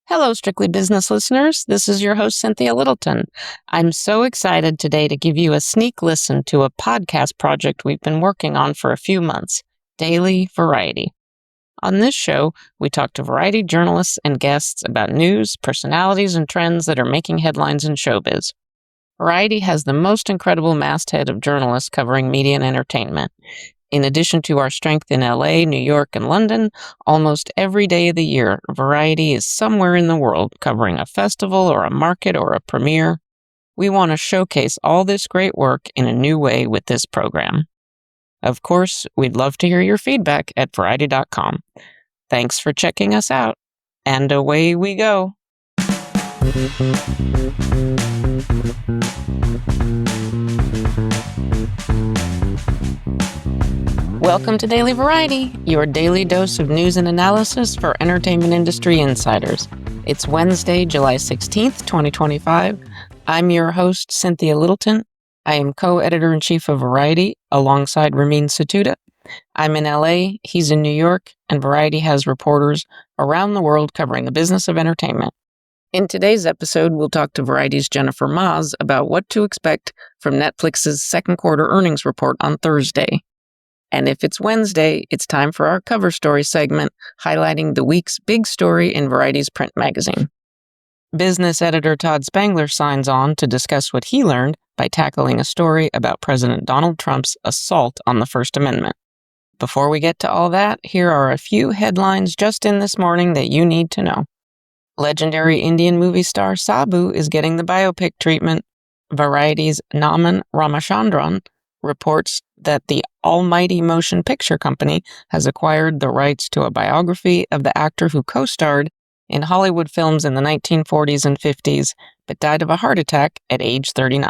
Hello, Strictly Business listeners. This is your host, Cynthia Littleton. I'm so excited today to give you a sneak listen to a podcast project we've been working on for a few months, Daily Variety. On this show, we talk to Variety journalists and guests about news, personalities, and trends that are making headlines in showbiz. Variety has the most incredible masthead of journalists covering media and entertainment. In addition to our strength in LA, New York, and London, almost every day of the year, Variety is somewhere in the world covering a festival or a market or a premiere. We want to showcase all this great work in a new way with this program. Of course, we'd love to hear your feedback at Variety.com. Thanks for checking us out, and away we go. Welcome to Daily Variety, your daily dose of news and analysis for entertainment industry insiders. It's Wednesday, July 16th, 2025. I'm your host, Cynthia Littleton. I am co-editor-in-chief of Variety alongside Ramin Satuda. I'm in LA, he's in New York, and Variety has reporters around the world covering the business of entertainment. In today's episode, we'll talk to Variety's Jennifer Maas about what to expect from Netflix's second quarter earnings report on Thursday. And if it's Wednesday, it's time for our cover story segment, highlighting the week's big story in Variety's print magazine. Business editor Todd Spangler signs on to discuss what he learned by tackling a story about President Donald Trump's assault on the First Amendment. Before we get to all that, here are a few headlines just in this morning that you need to know. Legendary Indian movie star Sabu is getting the biopic treatment. Variety's Naman Ramachandran reports that the Almighty Motion Picture Company has acquired the rights to a biography of the actor who co-starred in Hollywood films in the 1940s and 50s, but died of a heart attack at age 39.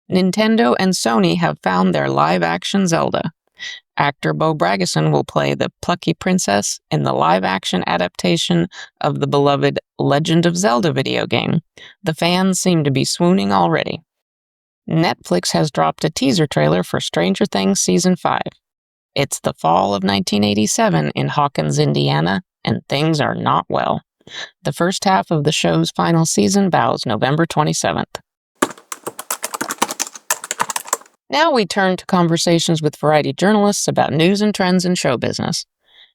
Nintendo and Sony have found their live-action Zelda. Actor Bo Bragison will play the plucky princess in the live-action adaptation of the beloved Legend of Zelda video game. The fans seem to be swooning already. Netflix has dropped a teaser trailer for Stranger Things Season 5. It's the fall of 1987 in Hawkins, Indiana, and things are not well. The first half of the show's final season bows November 27th. Now we turn to conversations with Variety journalists about news and trends in show business.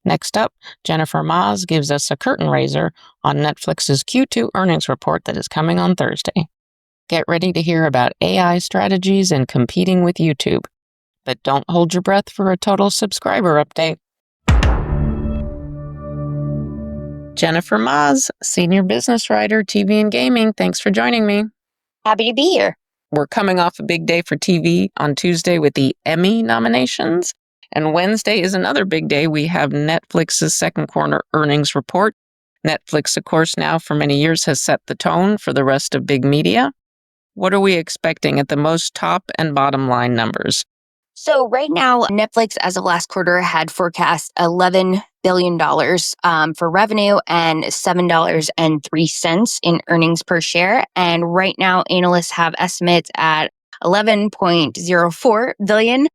Next up, Jennifer Maas gives us a curtain raiser on Netflix's Q2 earnings report that is coming on Thursday. Get ready to hear about AI strategies and competing with YouTube. But don't hold your breath for a total subscriber update. Jennifer Maas, senior business writer, TV and gaming. Thanks for joining me. Happy to be here. We're coming off a big day for TV on Tuesday with the Emmy nominations. And Wednesday is another big day. We have Netflix's second quarter earnings report. Netflix, of course, now for many years has set the tone for the rest of big media. What are we expecting at the most top and bottom line numbers? So right now, Netflix, as of last quarter, had forecast $11 billion for revenue and $7.03 in earnings per share. And right now, analysts have estimates at $11.04 billion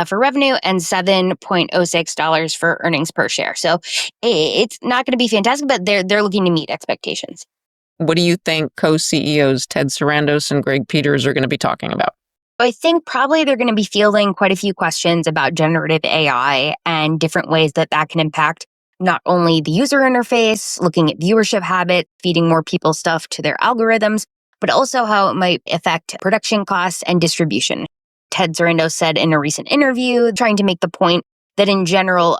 for revenue and $7.06 for earnings per share. So it's not going to be fantastic, but they're looking to meet expectations. What do you think co-CEOs Ted Sarandos and Greg Peters are going to be talking about? I think probably they're going to be fielding quite a few questions about generative AI and different ways that can impact not only the user interface, looking at viewership habits, feeding more people stuff to their algorithms, but also how it might affect production costs and distribution. Ted Sarandos said in a recent interview, trying to make the point that in general,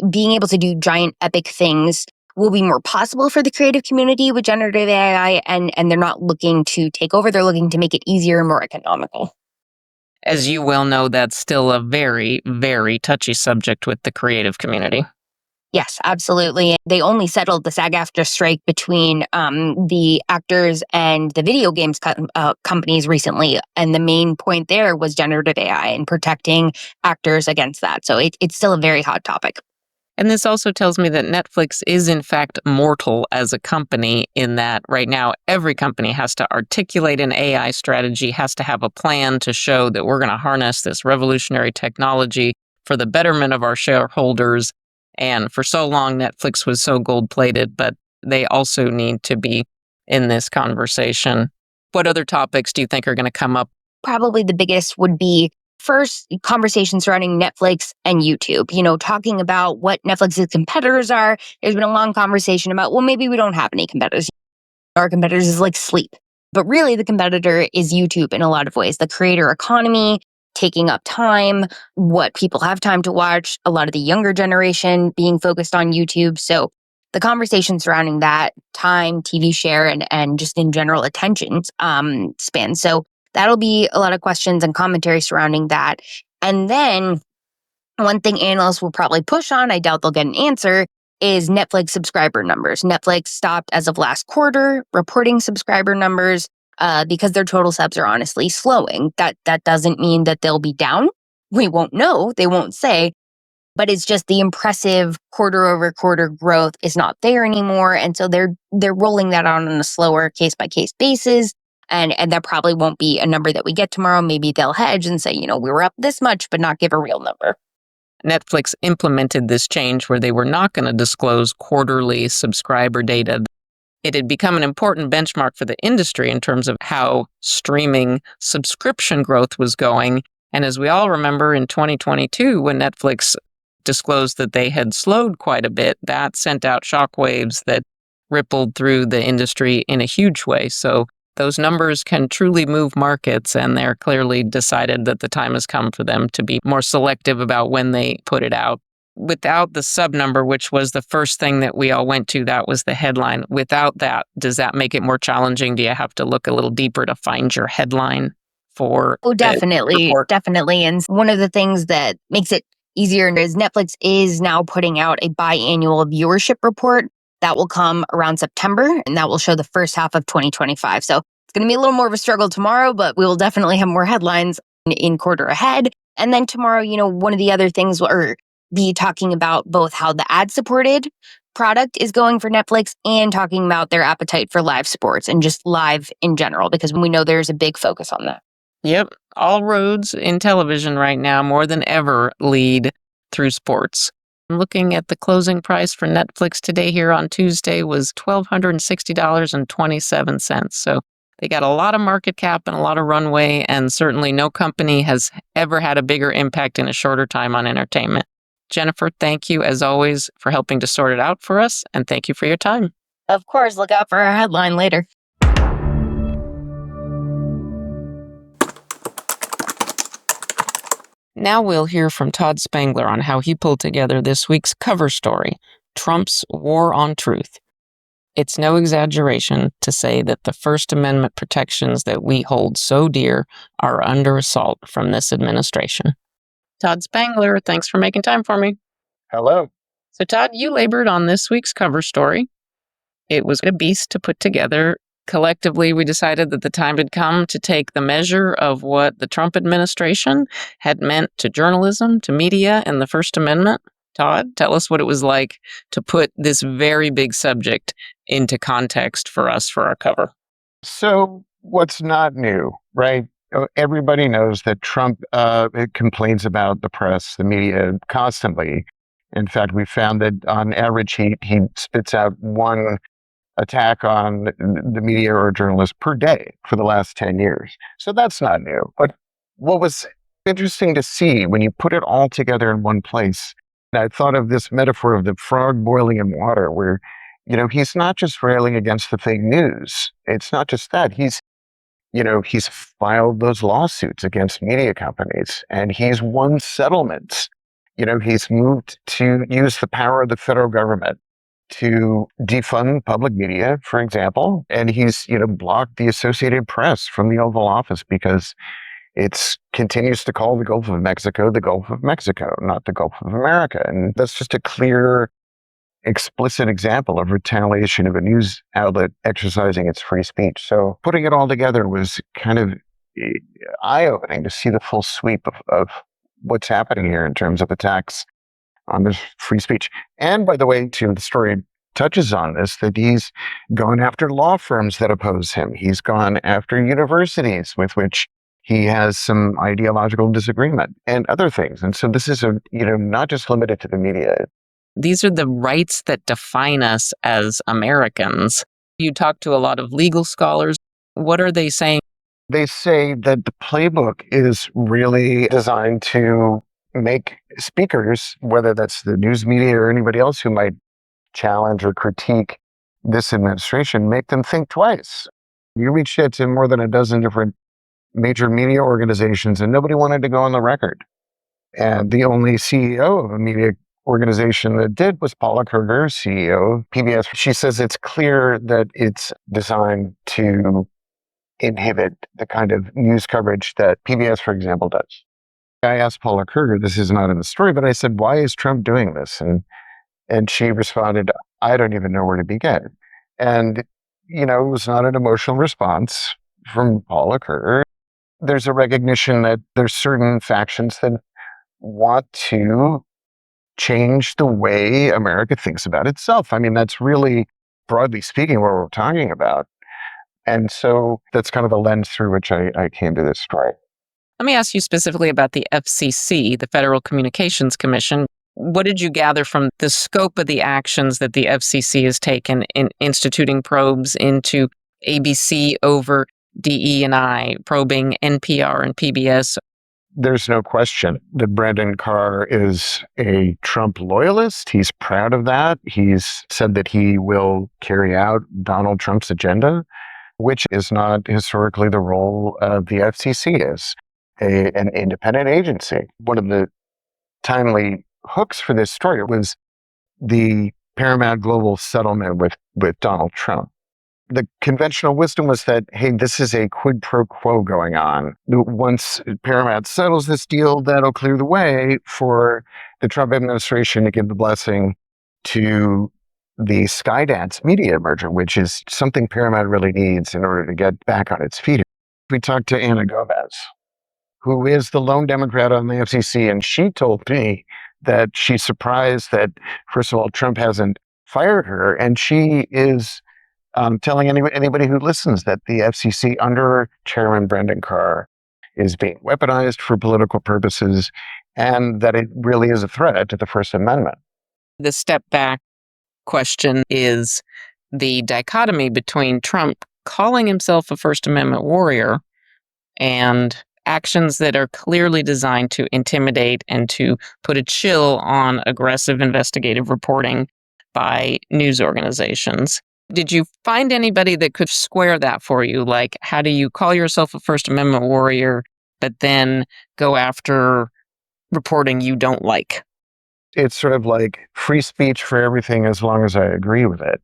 being able to do giant epic things will be more possible for the creative community with generative AI, and they're not looking to take over, they're looking to make it easier and more economical. As you well know, that's still a very, very touchy subject with the creative community. Yes, absolutely. They only settled the SAG-AFTRA strike between the actors and the video games companies recently, and the main point there was generative AI and protecting actors against that. So it's still a very hot topic. And this also tells me that Netflix is in fact mortal as a company, in that right now every company has to articulate an AI strategy, has to have a plan to show that we're going to harness this revolutionary technology for the betterment of our shareholders. And for so long, Netflix was so gold-plated, but They also need to be in this conversation. What other topics do you think are going to come up? Probably the biggest would be first conversations surrounding Netflix and YouTube, talking about what Netflix's competitors are. There's been a long conversation about, well, maybe we don't have any competitors. Our competitors is like sleep. But really, the competitor is YouTube in a lot of ways. The creator economy, taking up time, what people have time to watch, a lot of the younger generation being focused on YouTube. So the conversation surrounding that, time, TV share, and just in general attention span. So that'll be a lot of questions and commentary surrounding that. And then one thing analysts will probably push on, I doubt they'll get an answer, is Netflix subscriber numbers. Netflix stopped as of last quarter reporting subscriber numbers because their total subs are honestly slowing. That doesn't mean that they'll be down. We won't know. They won't say. But it's just the impressive quarter over quarter growth is not there anymore. And so they're rolling that out on a slower case by case basis. And that probably won't be a number that we get tomorrow. Maybe they'll hedge and say, we were up this much, but not give a real number. Netflix implemented this change where they were not going to disclose quarterly subscriber data. It had become an important benchmark for the industry in terms of how streaming subscription growth was going. And as we all remember, in 2022, when Netflix disclosed that they had slowed quite a bit, that sent out shockwaves that rippled through the industry in a huge way. So those numbers can truly move markets, and they're clearly decided that the time has come for them to be more selective about when they put it out. Without the sub number, which was the first thing that we all went to, that was the headline. Without that, does that make it more challenging? Do you have to look a little deeper to find your headline for? Oh, definitely. Definitely. And one of the things that makes it easier is Netflix is now putting out a biannual viewership report that will come around September, and that will show the first half of 2025. So it's going to be a little more of a struggle tomorrow, but we will definitely have more headlines in quarter ahead. And then tomorrow, one of the other things will be talking about both how the ad-supported product is going for Netflix and talking about their appetite for live sports and just live in general, because we know there's a big focus on that. Yep. All roads in television right now, more than ever, lead through sports. I'm looking at the closing price for Netflix today here on Tuesday was $1,260.27. So they got a lot of market cap and a lot of runway, and certainly no company has ever had a bigger impact in a shorter time on entertainment. Jennifer, thank you as always for helping to sort it out for us, and thank you for your time. Of course, look out for our headline later. Now we'll hear from Todd Spangler on how he pulled together this week's cover story, Trump's War on Truth. It's no exaggeration to say that the First Amendment protections that we hold so dear are under assault from this administration. Todd Spangler, thanks for making time for me. Hello. So Todd, you labored on this week's cover story. It was a beast to put together. Collectively, we decided that the time had come to take the measure of what the Trump administration had meant to journalism, to media, and the First Amendment. Todd, tell us what it was like to put this very big subject into context for us for our cover. So what's not new, right? Everybody knows that Trump complains about the press, the media constantly. In fact, we found that on average, he spits out one attack on the media or journalists per day for the last 10 years. So that's not new. But what was interesting to see when you put it all together in one place, and I thought of this metaphor of the frog boiling in water, where, he's not just railing against the fake news. It's not just that. He's filed those lawsuits against media companies, and he's won settlements. He's moved to use the power of the federal government to defund public media, for example, and he's, blocked the Associated Press from the Oval Office because it continues to call the Gulf of Mexico, not the Gulf of America. And that's just a clear, explicit example of retaliation of a news outlet exercising its free speech. So putting it all together was kind of eye-opening to see the full sweep of what's happening here in terms of attacks on this free speech. And by the way, too, the story touches on this, that he's gone after law firms that oppose him. He's gone after universities with which he has some ideological disagreement and other things. And so this is not just limited to the media. These are the rights that define us as Americans. You talk to a lot of legal scholars. What are they saying? They say that the playbook is really designed to make speakers, whether that's the news media or anybody else who might challenge or critique this administration, make them think twice. You reached out to more than a dozen different major media organizations, and nobody wanted to go on the record. And the only CEO of a media organization that did was Paula Kerger, CEO of PBS. She says it's clear that it's designed to inhibit the kind of news coverage that PBS, for example, does. I asked Paula Kerger, this is not in the story, but I said, why is Trump doing this? And she responded, I don't even know where to begin. And, it was not an emotional response from Paula Kerger. There's a recognition that there's certain factions that want to change the way America thinks about itself. I mean, that's really, broadly speaking, what we're talking about. And so that's kind of the lens through which I came to this story. Let me ask you specifically about the FCC, the Federal Communications Commission. What did you gather from the scope of the actions that the FCC has taken in instituting probes into ABC over DE&I, probing NPR and PBS? There's no question that Brandon Carr is a Trump loyalist. He's proud of that. He's said that he will carry out Donald Trump's agenda, which is not historically the role of the FCC is, an independent agency. One of the timely hooks for this story was the Paramount Global settlement with Donald Trump. The conventional wisdom was that, hey, this is a quid pro quo going on. Once Paramount settles this deal, that'll clear the way for the Trump administration to give the blessing to the Skydance media merger, which is something Paramount really needs in order to get back on its feet. We talked to Anna Gomez, who is the lone Democrat on the FCC, and she told me that she's surprised that, first of all, Trump hasn't fired her, and she is telling anybody who listens that the FCC under Chairman Brandon Carr is being weaponized for political purposes, and that it really is a threat to the First Amendment. The step back question is the dichotomy between Trump calling himself a First Amendment warrior and actions that are clearly designed to intimidate and to put a chill on aggressive investigative reporting by news organizations. Did you find anybody that could square that for you? Like, how do you call yourself a First Amendment warrior, but then go after reporting you don't like? It's sort of like free speech for everything as long as I agree with it,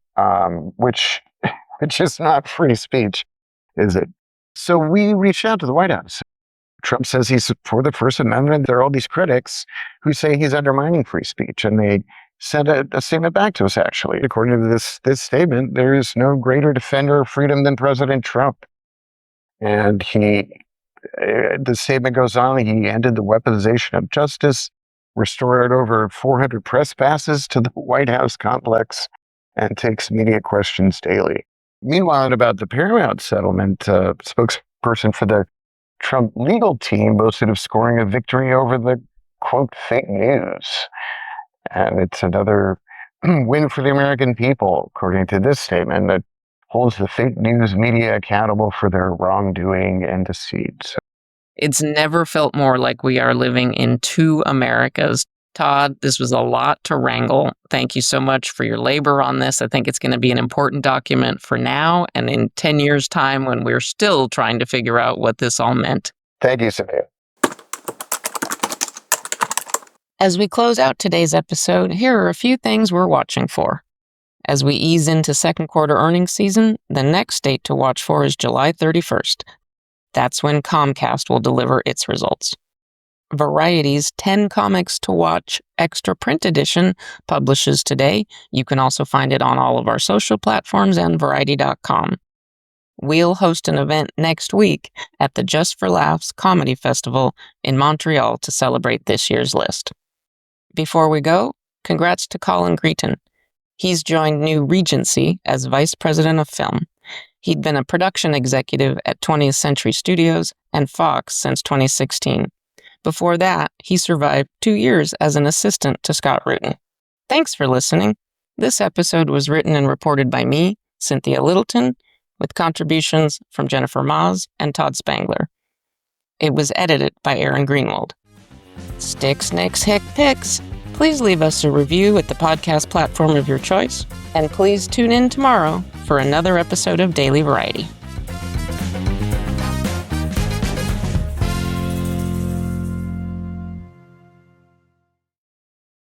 which is not free speech, is it? So we reached out to the White House. Trump says he's for the First Amendment. There are all these critics who say he's undermining free speech, and they sent a statement back to us, actually. According to this statement, there is no greater defender of freedom than President Trump. And the statement goes on, he ended the weaponization of justice, restored over 400 press passes to the White House complex, and takes media questions daily. Meanwhile, about the Paramount settlement, spokesperson for the Trump legal team boasted of scoring a victory over the, quote, fake news. And it's another win for the American people, according to this statement, that holds the fake news media accountable for their wrongdoing and deceit. It's never felt more like we are living in two Americas. Todd, this was a lot to wrangle. Thank you so much for your labor on this. I think it's going to be an important document for now and in 10 years' time when we're still trying to figure out what this all meant. Thank you, Cynthia. As we close out today's episode, here are a few things we're watching for. As we ease into second quarter earnings season, the next date to watch for is July 31st. That's when Comcast will deliver its results. Variety's 10 Comics to Watch Extra Print Edition publishes today. You can also find it on all of our social platforms and Variety.com. We'll host an event next week at the Just for Laughs Comedy Festival in Montreal to celebrate this year's list. Before we go, congrats to Colin Greeton. He's joined New Regency as Vice President of Film. He'd been a production executive at 20th Century Studios and Fox since 2016. Before that, he survived 2 years as an assistant to Scott Rudin. Thanks for listening. This episode was written and reported by me, Cynthia Littleton, with contributions from Jennifer Maas and Todd Spangler. It was edited by Aaron Greenwald. Sticks, nicks, hick, picks. Please leave us a review at the podcast platform of your choice, and please tune in tomorrow for another episode of Daily Variety.